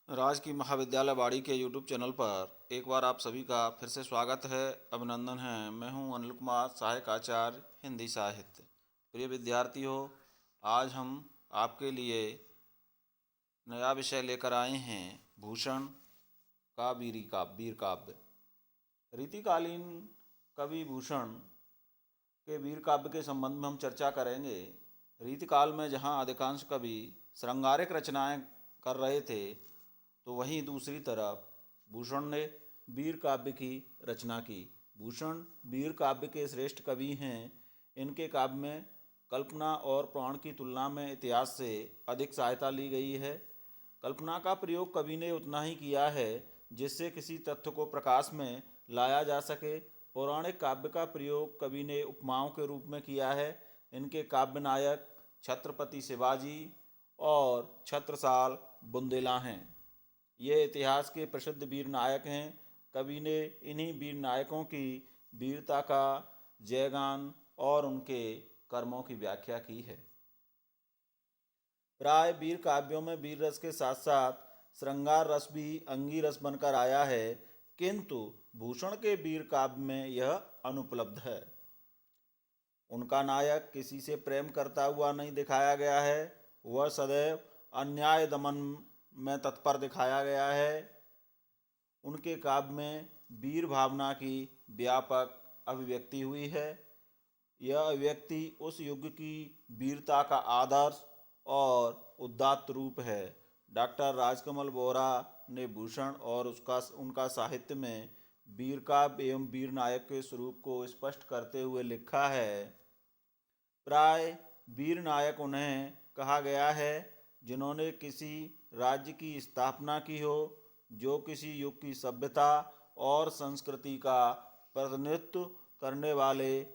राज की महाविद्यालय वाड़ी के यूट्यूब चैनल पर एक बार आप सभी का फिर से स्वागत है, अभिनंदन है। मैं हूं अनिल कुमार, सहायक आचार्य हिंदी साहित्य। प्रिय विद्यार्थियों, आज हम आपके लिए नया विषय लेकर आए हैं, भूषण का वीर काव्य। रीतिकालीन कवि भूषण के वीर काव्य के संबंध में हम चर्चा करेंगे। रीतिकाल में जहाँ अधिकांश कवि श्रृंगारिक रचनाएं कर रहे थे, तो वहीं दूसरी तरफ भूषण ने वीर काव्य की रचना की। भूषण वीर काव्य के श्रेष्ठ कवि हैं। इनके काव्य में कल्पना और पुराण की तुलना में इतिहास से अधिक सहायता ली गई है। कल्पना का प्रयोग कवि ने उतना ही किया है जिससे किसी तथ्य को प्रकाश में लाया जा सके। पौराणिक काव्य का प्रयोग कवि ने उपमाओं के रूप में किया है। इनके काव्य नायक छत्रपति शिवाजी और छत्रसाल बुंदेला हैं। ये इतिहास के प्रसिद्ध वीर नायक हैं। कवि ने इन्हीं वीर नायकों की वीरता का जयगान और उनके कर्मों की व्याख्या की है। प्राय वीर काव्यों में वीर रस के साथ साथ श्रृंगार रस भी अंगी रस बनकर आया है, किंतु भूषण के वीर काव्य में यह अनुपलब्ध है। उनका नायक किसी से प्रेम करता हुआ नहीं दिखाया गया है, वह सदैव अन्याय दमन में तत्पर दिखाया गया है। उनके काव्य में वीर भावना की व्यापक अभिव्यक्ति हुई है। यह अभिव्यक्ति उस युग की वीरता का आदर्श और उदात्त रूप है। डॉक्टर राजकमल बोहरा ने भूषण और उनका साहित्य में वीर काव्य एवं वीर नायक के स्वरूप को स्पष्ट करते हुए लिखा है। प्राय वीर नायक उन्हें कहा गया है जिन्होंने किसी राज्य की स्थापना की हो, जो किसी युग की सभ्यता और संस्कृति का प्रतिनिधित्व करने वाले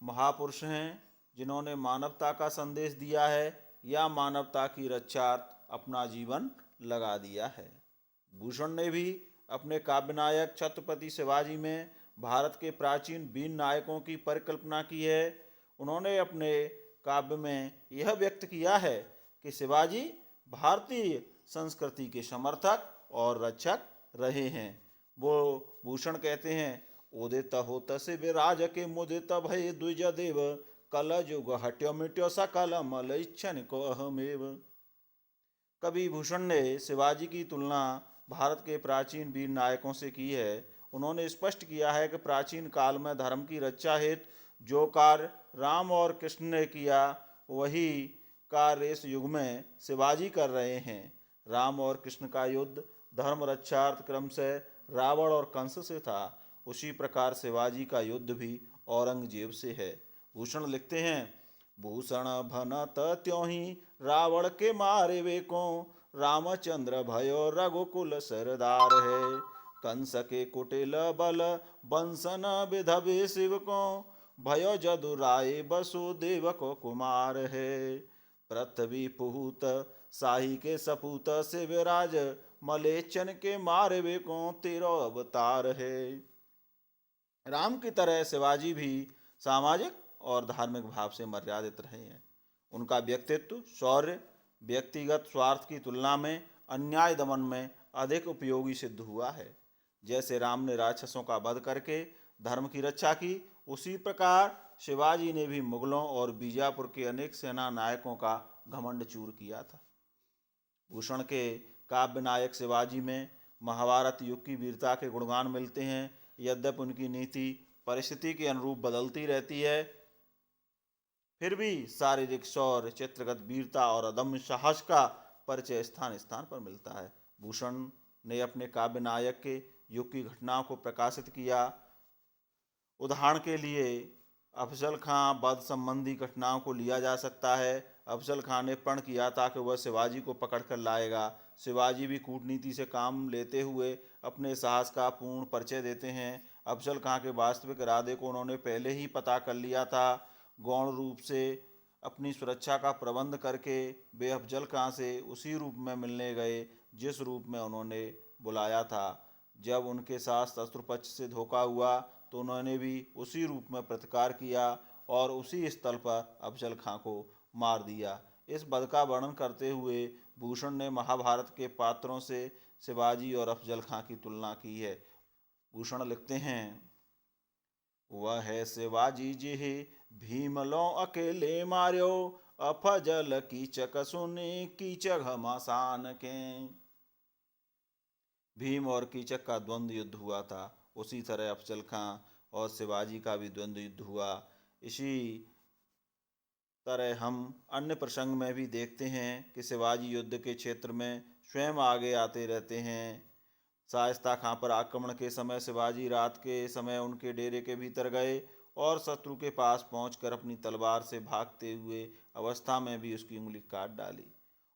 महापुरुष हैं, जिन्होंने मानवता का संदेश दिया है या मानवता की रक्षार्थ अपना जीवन लगा दिया है। भूषण ने भी अपने काव्य नायक छत्रपति शिवाजी में भारत के प्राचीन वीर नायकों की परिकल्पना की है। उन्होंने अपने काव्य में यह व्यक्त किया है कि शिवाजी भारतीय संस्कृति के समर्थक और रक्षक रहे हैं। वो भूषण कहते हैं, उदित होत से विराज के मुदित भय द्विज देव, कल युग हट्यो मिट्यो सकल मल इच्छन को अहमेव। कवि भूषण ने शिवाजी की तुलना भारत के प्राचीन वीर नायकों से की है। उन्होंने स्पष्ट किया है कि प्राचीन काल में धर्म की रक्षा हेतु जो कार्य राम और कृष्ण ने किया, वही कार्य इस युग में शिवाजी कर रहे हैं। राम और कृष्ण का युद्ध धर्म रक्षार्थ क्रम से रावण और कंस से था, उसी प्रकार शिवाजी का युद्ध भी औरंगजेब से है। भूषण लिखते हैं, भूषण भनत त्योहि रावण के मारे वे को, रामचंद्र भयो रघुकुल सरदार है, कंस के कुटिल बल बंसन विधवे शिव को, भयो जदु राय वसुदेव को कुमार है, पृथ्वी पुहूत शाही के सपूत से विराज, मलेचन के मारे वे को तेरो अवतार है। राम की तरह शिवाजी भी सामाजिक और धार्मिक भाव से मर्यादित रहे हैं। उनका व्यक्तित्व शौर्य व्यक्तिगत स्वार्थ की तुलना में अन्याय दमन में अधिक उपयोगी सिद्ध हुआ है। जैसे राम ने राक्षसों का वध करके धर्म की रक्षा की, उसी प्रकार शिवाजी ने भी मुगलों और बीजापुर के अनेक सेना नायकों का घमंड चूर किया था। भूषण के काव्य नायक शिवाजी में महाभारत युग की वीरता के गुणगान मिलते हैं। यद्यपि उनकी नीति परिस्थिति के अनुरूप बदलती रहती है, फिर भी शारीरिक शौर्य, चित्रगत वीरता और अदम्य साहस का परिचय स्थान स्थान पर मिलता है। भूषण ने अपने काव्य नायक के युग की घटनाओं को प्रकाशित किया। उदाहरण के लिए अफजल खां वध संबंधी घटनाओं को लिया जा सकता है। अफजल खां ने प्रण किया था कि वह शिवाजी को पकड़ कर लाएगा। शिवाजी भी कूटनीति से काम लेते हुए अपने साहस का पूर्ण परिचय देते हैं। अफजल खां के वास्तविक इरादे को उन्होंने पहले ही पता कर लिया था। गौण रूप से अपनी सुरक्षा का प्रबंध करके वे अफजल खां से उसी रूप में मिलने गए जिस रूप में उन्होंने बुलाया था। जब उनके साथ शत्रु पक्ष से धोखा हुआ तो उन्होंने भी उसी रूप में प्रतिकार किया और उसी स्थल पर अफजल खां को मार दिया। इस वध का वर्णन करते हुए भूषण ने महाभारत के पात्रों से शिवाजी और अफजल खां की तुलना की है। भूषण लिखते हैं, वह है शिवाजी जी भीमलो अकेले मार्यो, अफजल कीचक सुनी कीचक घमासान के। भीम और कीचक का द्वंद्व युद्ध हुआ था, उसी तरह अफजल खां और शिवाजी का भी द्वंद्व युद्ध हुआ। इसी तरह हम अन्य प्रसंग में भी देखते हैं कि शिवाजी युद्ध के क्षेत्र में स्वयं आगे आते रहते हैं। शाइस्ता खां पर आक्रमण के समय शिवाजी रात के समय उनके डेरे के भीतर गए और शत्रु के पास पहुंचकर अपनी तलवार से भागते हुए अवस्था में भी उसकी उंगली काट डाली।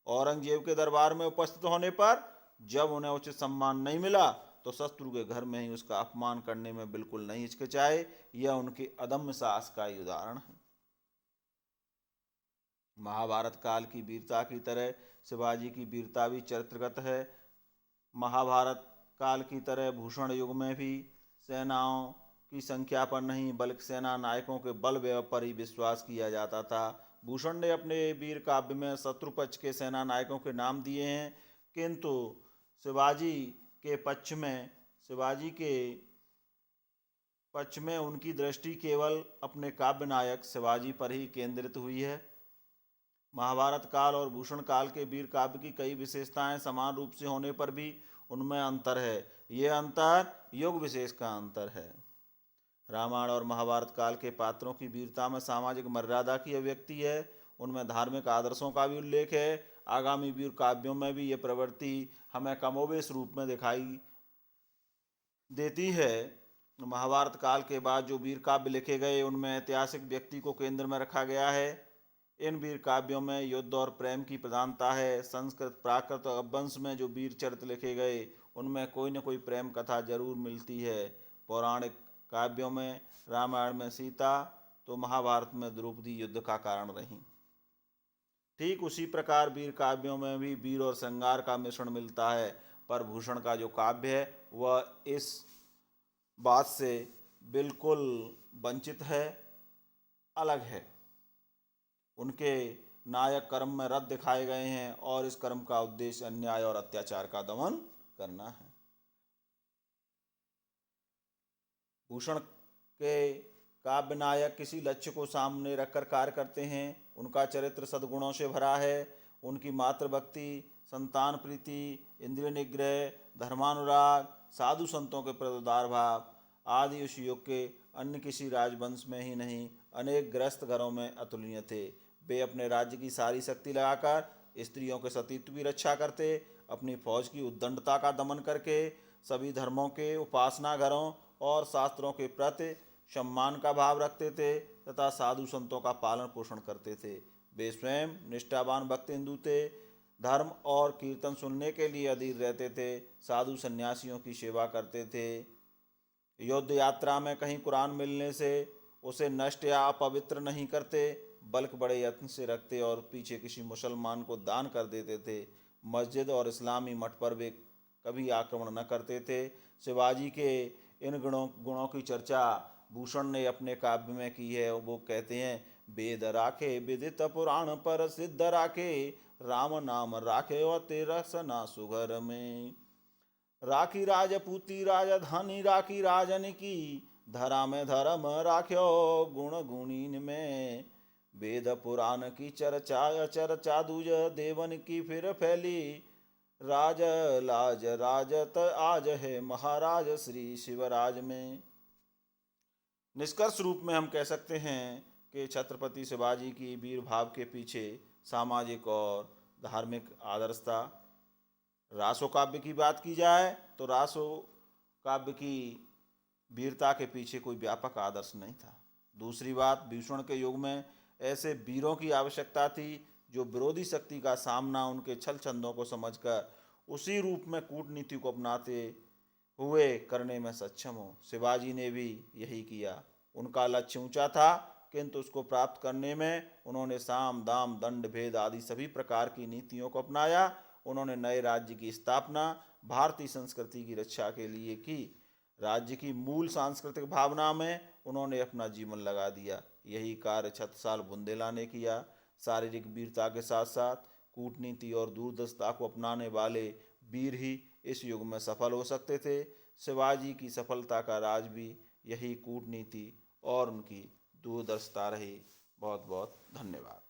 औरंगजेब के दरबार में उपस्थित होने पर जब उन्हें उचित सम्मान नहीं मिला तो शत्रु के घर में ही उसका अपमान करने में बिल्कुल नहीं हिचकिचाए। यह उनके अदम्य साहस का ही उदाहरण है। महाभारत काल की वीरता की तरह शिवाजी की वीरता भी चरित्रगत है। महाभारत काल की तरह भूषण युग में भी सेनाओं की संख्या पर नहीं बल्कि सेना नायकों के बल पर ही विश्वास किया जाता था। भूषण ने अपने वीर काव्य में शत्रु पक्ष के सेना नायकों के नाम दिए हैं, किंतु शिवाजी के पक्ष में उनकी दृष्टि केवल अपने काव्य नायक शिवाजी पर ही केंद्रित हुई है। महाभारत काल और भूषण काल के वीर काव्य की कई विशेषताएं समान रूप से होने पर भी उनमें अंतर है। यह अंतर युग विशेष का अंतर है। रामायण और महाभारत काल के पात्रों की वीरता में सामाजिक मर्यादा की अभिव्यक्ति है, उनमें धार्मिक आदर्शों का भी उल्लेख है। आगामी वीर काव्यों में भी यह प्रवृत्ति हमें कमोबेश रूप में दिखाई देती है। महाभारत काल के बाद जो वीर काव्य लिखे गए उनमें ऐतिहासिक व्यक्ति को केंद्र में रखा गया है। इन वीर काव्यों में युद्ध और प्रेम की प्रधानता है। संस्कृत, प्राकृत और अपभ्रंश में जो वीर चरित्र लिखे गए उनमें कोई न कोई प्रेम कथा जरूर मिलती है। पौराणिक काव्यों में रामायण में सीता तो महाभारत में द्रौपदी युद्ध का कारण रही। ठीक उसी प्रकार वीर काव्यों में भी वीर और श्रृंगार का मिश्रण मिलता है, पर भूषण का जो काव्य है वह इस बात से बिल्कुल वंचित है, अलग है। उनके नायक कर्म में रत दिखाए गए हैं और इस कर्म का उद्देश्य अन्याय और अत्याचार का दमन करना है। भूषण के काव्य नायक किसी लक्ष्य को सामने रखकर कार्य करते हैं। उनका चरित्र सद्गुणों से भरा है। उनकी मातृभक्ति, संतान प्रीति, इंद्रिय निग्रह, धर्मानुराग, साधु संतों के प्रति उदार भाव आदि उस युग के अन्य किसी राजवंश में ही नहीं अनेक ग्रस्त घरों में अतुलनीय थे। वे अपने राज्य की सारी शक्ति लगाकर स्त्रियों के सतीत्व की रक्षा करते, अपनी फौज की उद्दंडता का दमन करके सभी धर्मों के उपासना घरों और शास्त्रों के प्रति सम्मान का भाव रखते थे तथा साधु संतों का पालन पोषण करते थे। वे स्वयं निष्ठावान भक्त हिंदू थे, धर्म और कीर्तन सुनने के लिए अधीर रहते थे, साधु सन्यासियों की सेवा करते थे। युद्ध यात्रा में कहीं कुरान मिलने से उसे नष्ट या अपवित्र नहीं करते बल्कि बड़े यत्न से रखते और पीछे किसी मुसलमान को दान कर देते थे। मस्जिद और इस्लामी मठ पर वे कभी आक्रमण न करते थे। शिवाजी के इन गुणों की चर्चा भूषण ने अपने काव्य में की है। वो कहते हैं, वेद राखे विदित पुराण पर सिद्ध राखे, राम नाम राखे और तेरा सना सुघर में। राखी राजपूती राजधानी राखी राजन की, धरा में धर्म राख्यो गुण गुणीन में। वेद पुराण की चर्चा दूज देवन की फिर फैली, राज लाज राजत आज है महाराज श्री शिवराज में। निष्कर्ष रूप में हम कह सकते हैं कि छत्रपति शिवाजी की वीर भाव के पीछे सामाजिक और धार्मिक आदर्श था। रासो काव्य की बात की जाए तो रासो काव्य की वीरता के पीछे कोई व्यापक आदर्श नहीं था। दूसरी बात, भूषण के युग में ऐसे वीरों की आवश्यकता थी जो विरोधी शक्ति का सामना उनके छल छंदों को समझकर उसी रूप में कूटनीति को अपनाते हुए करने में सक्षम हो। शिवाजी ने भी यही किया। उनका लक्ष्य ऊंचा था, किंतु उसको प्राप्त करने में उन्होंने साम दाम दंड भेद आदि सभी प्रकार की नीतियों को अपनाया। उन्होंने नए राज्य की स्थापना भारतीय संस्कृति की रक्षा के लिए की। राज्य की मूल सांस्कृतिक भावना में उन्होंने अपना जीवन लगा दिया। यही कार्य 36 साल बुंदेला ने किया। शारीरिक वीरता के साथ साथ कूटनीति और दूरदर्शिता को अपनाने वाले वीर ही इस युग में सफल हो सकते थे। शिवाजी की सफलता का राज भी यही कूटनीति और उनकी दूरदर्शिता रही। बहुत बहुत धन्यवाद।